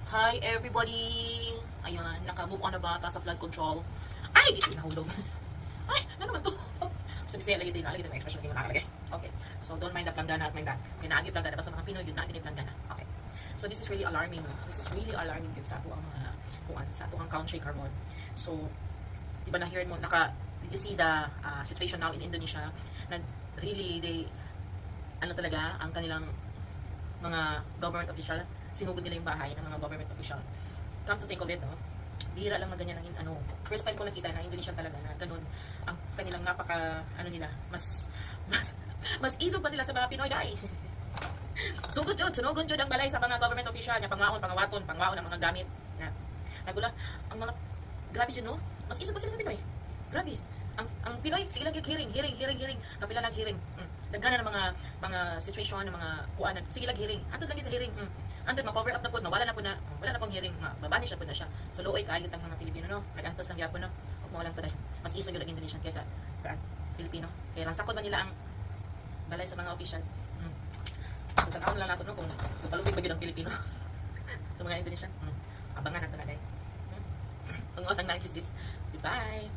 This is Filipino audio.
Hi everybody! Ayan, naka-move on na ba ta sa flood control? Ay, dito nahulog. Ay, ano naman to? Sabi siya, lagi din may expression kayo nakalagay. Okay, so don't mind the planggana at my back. May naagi planggana, basta mga Pinoy, yun naagi ni planggana. Okay, so this is really alarming. This is really alarming yun sa ato ang mga kuan, sa ato ang country karon. So, di ba na-hear mo, you see the situation now in Indonesia, na really, ano talaga, ang kanilang mga government official, sinugod nila yung bahay ng mga government official. Come to think of it, no? Bihira lang na ganyan ang first time ko nakita na Indonesian talaga na ganun ang kanilang nila, mas isog pa sila sa mga Pinoy dai. Sugod jud ang balay sa mga government official nga pangwaon ang mga gamit na nagula ang mga grabe jud no. Mas isog pa sila sa Pinoy. Grabe. Ang Pinoy sige lang hearing kapila lang hearing. Daghan ng mga situation ng mga kuanan sige lang hearing atod lang sa hearing. Andun ma-cover up na po, wala na pong hearing, mabanish na po na siya. So looy kaayot ang mga Pilipino no. Nagantos lang gyapon no. Ug mo lang taday. Mas isog yung Indonesian kaysa Pilipino. Kaya ransakon man nila ang balay sa mga official. So tanawon lang nato no kung nagpalupig ba gyud ang Pilipino sa mga Indonesian. Abangan nato na day. Ang lang na chismis. Goodbye.